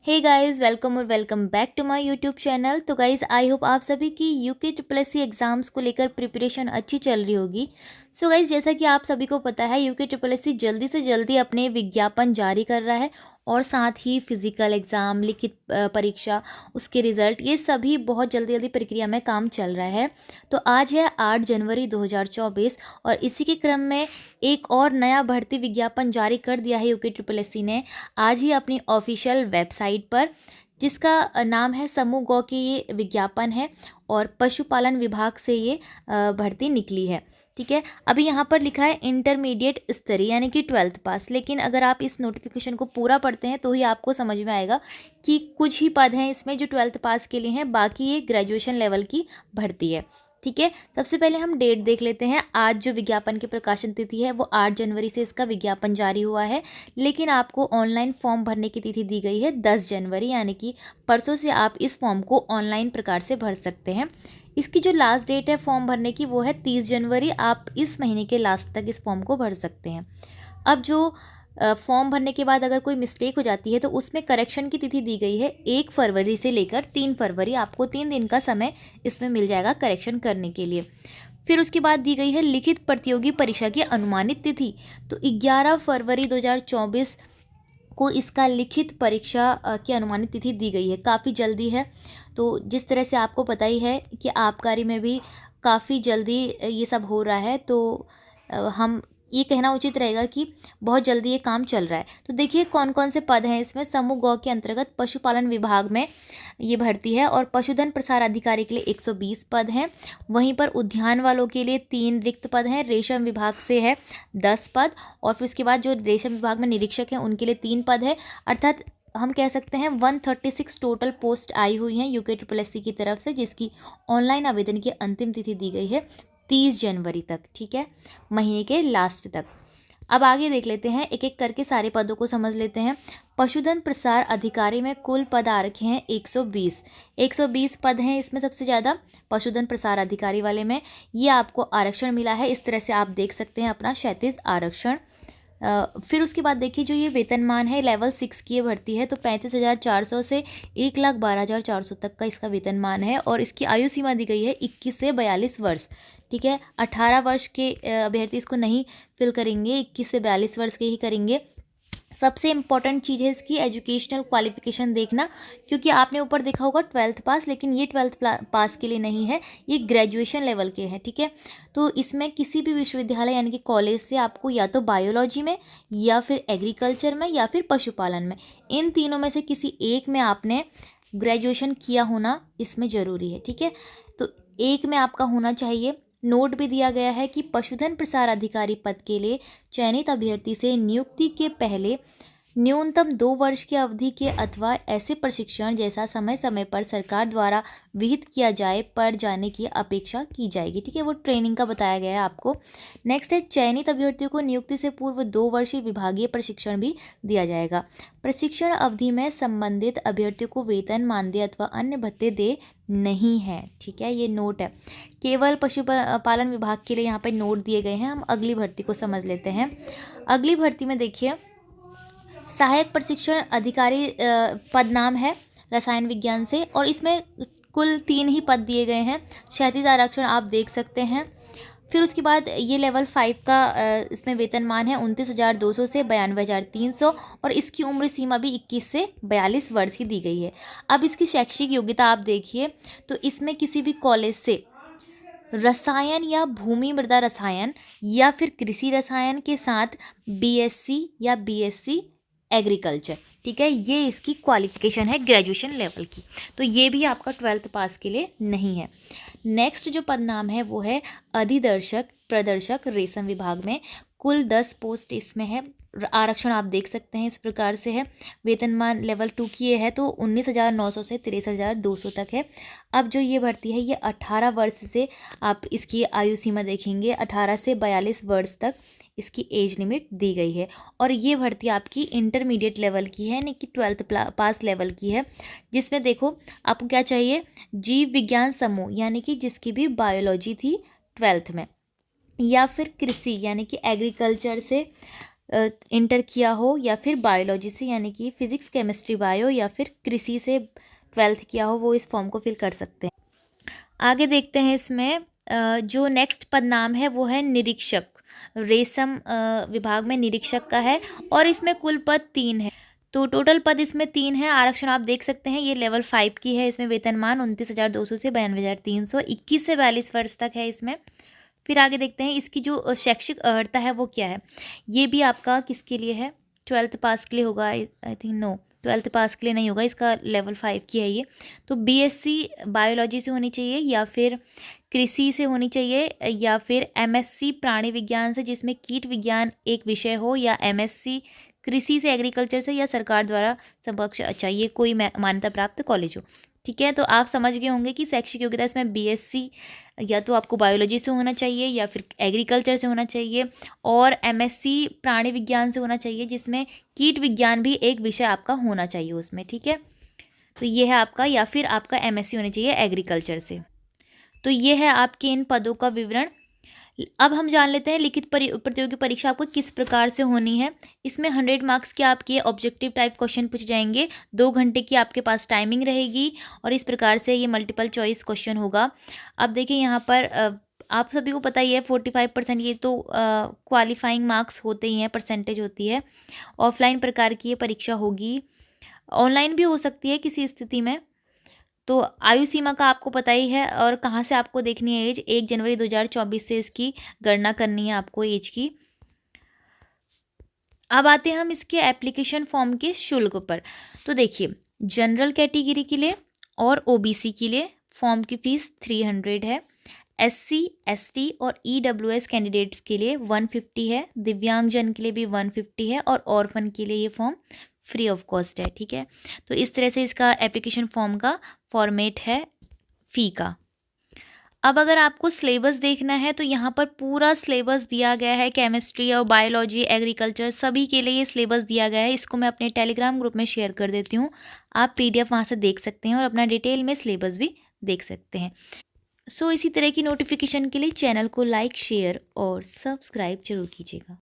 हे guys, welcome और welcome back to my YouTube channel. तो guys, I hope आप सभी की UK triple S C exams को लेकर प्रिपरेशन अच्छी चल रही होगी। सो गाइस, जैसा कि आप सभी को पता है, यूके ट्रिपल एस सी जल्दी से जल्दी अपने विज्ञापन जारी कर रहा है और साथ ही फिज़िकल एग्ज़ाम, लिखित परीक्षा, उसके रिज़ल्ट, ये सभी बहुत जल्दी जल्दी प्रक्रिया में काम चल रहा है। तो आज है 8 जनवरी 2024 और इसी के क्रम में एक और नया भर्ती विज्ञापन जारी कर दिया है यूके ट्रिपल एस सी ने आज ही अपनी ऑफिशियल वेबसाइट पर, जिसका नाम है समूह गौ की ये विज्ञापन है और पशुपालन विभाग से ये भर्ती निकली है। ठीक है, अभी यहाँ पर लिखा है इंटरमीडिएट स्तरीय यानी कि 12th पास, लेकिन अगर आप इस नोटिफिकेशन को पूरा पढ़ते हैं तो ही आपको समझ में आएगा कि कुछ ही पद हैं इसमें जो 12th पास के लिए हैं, बाकी ये ग्रेजुएशन लेवल की भर्ती है। ठीक है, सबसे पहले हम डेट देख लेते हैं। आज जो विज्ञापन की प्रकाशन तिथि है वो 8 जनवरी से इसका विज्ञापन जारी हुआ है, लेकिन आपको ऑनलाइन फॉर्म भरने की तिथि दी गई है 10 जनवरी, यानी कि परसों से आप इस फॉर्म को ऑनलाइन प्रकार से भर सकते हैं। इसकी जो लास्ट डेट है फॉर्म भरने की वो है 30 जनवरी। आप इस महीने के लास्ट तक इस फॉर्म को भर सकते हैं। अब जो फॉर्म भरने के बाद अगर कोई मिस्टेक हो जाती है तो उसमें करेक्शन की तिथि दी गई है 1 फरवरी से लेकर 3 फरवरी। आपको 3 दिन का समय इसमें मिल जाएगा करेक्शन करने के लिए। फिर उसके बाद दी गई है लिखित प्रतियोगी परीक्षा की अनुमानित तिथि। तो 11 फरवरी 2024 को इसका लिखित परीक्षा की अनुमानित तिथि दी गई है। काफ़ी जल्दी है। तो जिस तरह से आपको पता ही है कि आबकारी में भी काफ़ी जल्दी ये सब हो रहा है, तो हम ये कहना उचित रहेगा कि बहुत जल्दी ये काम चल रहा है। तो देखिए कौन कौन से पद हैं इसमें। समूह गौ के अंतर्गत पशुपालन विभाग में ये भर्ती है और पशुधन प्रसार अधिकारी के लिए 120 पद हैं। वहीं पर उद्यान वालों के लिए 3 रिक्त पद हैं। रेशम विभाग से है 10 पद और फिर उसके बाद जो रेशम विभाग में निरीक्षक हैं उनके लिए 3 पद है। अर्थात हम कह सकते हैं 136 टोटल पोस्ट आई हुई हैं यूके ट्रिपल एस सी की तरफ से, जिसकी ऑनलाइन आवेदन की अंतिम तिथि दी गई है 30 जनवरी तक। ठीक है, महीने के लास्ट तक। अब आगे देख लेते हैं, एक एक करके सारे पदों को समझ लेते हैं। पशुधन प्रसार अधिकारी में कुल पद आरक्षित हैं 120 पद हैं इसमें। सबसे ज़्यादा पशुधन प्रसार अधिकारी वाले में ये आपको आरक्षण मिला है। इस तरह से आप देख सकते हैं अपना 37 आरक्षण। फिर उसके बाद देखिए जो ये वेतनमान है लेवल 6 की ये भर्ती है, तो 35,400 से 1,12,400 तक का इसका वेतनमान है और इसकी आयु सीमा दी गई है 21 से 42 वर्ष। ठीक है, 18 वर्ष के अभ्यर्थी इसको नहीं फिल करेंगे, 21 से 42 वर्ष के ही करेंगे। सबसे इम्पॉर्टेंट चीज़ है इसकी एजुकेशनल क्वालिफिकेशन देखना, क्योंकि आपने ऊपर देखा होगा 12th पास, लेकिन ये 12th पास के लिए नहीं है, ये ग्रेजुएशन लेवल के हैं। ठीक है, तो इसमें किसी भी विश्वविद्यालय यानी कि कॉलेज से आपको या तो बायोलॉजी में या फिर एग्रीकल्चर में या फिर पशुपालन में, इन तीनों में से किसी एक में आपने ग्रेजुएशन किया होना इसमें ज़रूरी है। ठीक है, तो एक में आपका होना चाहिए। नोट भी दिया गया है कि पशुधन प्रसार अधिकारी पद के लिए चयनित अभ्यर्थी से नियुक्ति के पहले न्यूनतम 2 वर्ष की अवधि के अथवा ऐसे प्रशिक्षण जैसा समय समय पर सरकार द्वारा विहित किया जाए पर जाने की अपेक्षा की जाएगी। ठीक है, वो ट्रेनिंग का बताया गया है आपको। नेक्स्ट है, चयनित अभ्यर्थियों को नियुक्ति से पूर्व 2 वर्षीय विभागीय प्रशिक्षण भी दिया जाएगा। प्रशिक्षण अवधि में संबंधित अभ्यर्थियों को वेतन, मानदेय अथवा अन्य भत्ते दे नहीं है। ठीक है, ये नोट है। केवल पशुपालन विभाग के लिए यहाँ पे नोट दिए गए हैं। हम अगली भर्ती को समझ लेते हैं। अगली भर्ती में देखिए सहायक प्रशिक्षण अधिकारी पद नाम है रसायन विज्ञान से और इसमें कुल 3 ही पद दिए गए हैं। 37 आरक्षण आप देख सकते हैं। फिर उसके बाद ये लेवल 5 का इसमें वेतनमान है 29,200 से 92,300 और इसकी उम्र सीमा भी 21 से 42 वर्ष की दी गई है। अब इसकी शैक्षिक योग्यता आप देखिए, तो इसमें किसी भी कॉलेज से रसायन या भूमि मृदा रसायन या फिर कृषि रसायन के साथ बीएससी या बीएससी एग्रीकल्चर। ठीक है, ये इसकी क्वालिफिकेशन है ग्रेजुएशन लेवल की, तो ये भी आपका 12th पास के लिए नहीं है। नेक्स्ट जो पद नाम है वो है अधिदर्शक प्रदर्शक रेशम विभाग में। कुल 10 पोस्ट इसमें है। आरक्षण आप देख सकते हैं इस प्रकार से है। वेतनमान लेवल 2 की ये है, तो 19,900 से 63,200 तक है। अब जो ये भर्ती है ये 18 वर्ष से, आप इसकी आयु सीमा देखेंगे 18 से 42 वर्ष तक इसकी एज लिमिट दी गई है और ये भर्ती आपकी इंटरमीडिएट लेवल की है, यानी कि 12th पास लेवल की है। जिसमें देखो आपको क्या चाहिए, जीव विज्ञान समूह यानी कि जिसकी भी बायोलॉजी थी 12th में, या फिर कृषि यानी कि एग्रीकल्चर से इंटर किया हो, या फिर बायोलॉजी से यानी कि फिजिक्स केमिस्ट्री बायो, या फिर कृषि से 12th किया हो, वो इस फॉर्म को फिल कर सकते हैं। आगे देखते हैं इसमें जो नेक्स्ट पद नाम है वो है निरीक्षक। रेशम विभाग में निरीक्षक का है और इसमें कुल पद 3 है। तो टोटल पद इसमें 3 है। आरक्षण आप देख सकते हैं, ये लेवल 5 की है। इसमें वेतनमान 29,200 से 92,300, 21 से 42 वर्ष तक है इसमें। फिर आगे देखते हैं इसकी जो शैक्षिक अर्हता है वो क्या है। ये भी आपका किसके लिए है, 12th पास के लिए होगा आई थिंक। नो, 12th पास के लिए नहीं होगा, इसका लेवल 5 की है ये। तो बीएससी बायोलॉजी से होनी चाहिए, या फिर कृषि से होनी चाहिए, या फिर एमएससी प्राणी विज्ञान से जिसमें कीट विज्ञान एक विषय हो, या एमएससी कृषि से एग्रीकल्चर से, या सरकार द्वारा समकक्ष चाहिए कोई मान्यता प्राप्त कॉलेज हो। ठीक है, तो आप समझ गए होंगे कि शैक्षिक योग्यता इसमें बीएससी या तो आपको बायोलॉजी से होना चाहिए, या फिर एग्रीकल्चर से होना चाहिए, और एमएससी प्राणी विज्ञान से होना चाहिए जिसमें कीट विज्ञान भी एक विषय आपका होना चाहिए उसमें। ठीक है, तो ये है आपका, या फिर आपका एमएससी होनी चाहिए एग्रीकल्चर से। तो ये है आपके इन पदों का विवरण। अब हम जान लेते हैं लिखित प्रतियोगी परीक्षा आपको किस प्रकार से होनी है। इसमें 100 मार्क्स के आपके ऑब्जेक्टिव टाइप क्वेश्चन पूछे जाएंगे। 2 घंटे की आपके पास टाइमिंग रहेगी, और इस प्रकार से ये मल्टीपल चॉइस क्वेश्चन होगा। अब देखिए यहाँ पर आप सभी को पता ही है 45% ये तो क्वालिफाइंग मार्क्स होते ही हैं, परसेंटेज होती है। ऑफलाइन प्रकार की ये परीक्षा होगी, ऑनलाइन भी हो सकती है किसी स्थिति में। तो आयु सीमा का आपको पता ही है, और कहाँ से आपको देखनी है एज, 1 जनवरी 2024 से इसकी गणना करनी है आपको एज की। अब आते हैं हम इसके एप्लीकेशन फॉर्म के शुल्क पर। तो देखिए, जनरल कैटेगरी के लिए और ओबीसी के लिए फॉर्म की फ़ीस 300 है। एससी, एसटी और ईडब्ल्यूएस कैंडिडेट्स के लिए 150 है। दिव्यांगजन के लिए भी 150 है, और ऑर्फन के लिए ये फॉर्म फ्री ऑफ कॉस्ट है। ठीक है, तो इस तरह से इसका एप्लीकेशन फॉर्म का फॉर्मेट है फ़ी का। अब अगर आपको सिलेबस देखना है तो यहाँ पर पूरा सिलेबस दिया गया है, केमिस्ट्री और बायोलॉजी, एग्रीकल्चर सभी के लिए ये सिलेबस दिया गया है। इसको मैं अपने टेलीग्राम ग्रुप में शेयर कर देती हूँ, आप पीडीएफ वहाँ से देख सकते हैं और अपना डिटेल में सिलेबस भी देख सकते हैं। सो इसी तरह की नोटिफिकेशन के लिए चैनल को लाइक, शेयर और सब्सक्राइब जरूर कीजिएगा।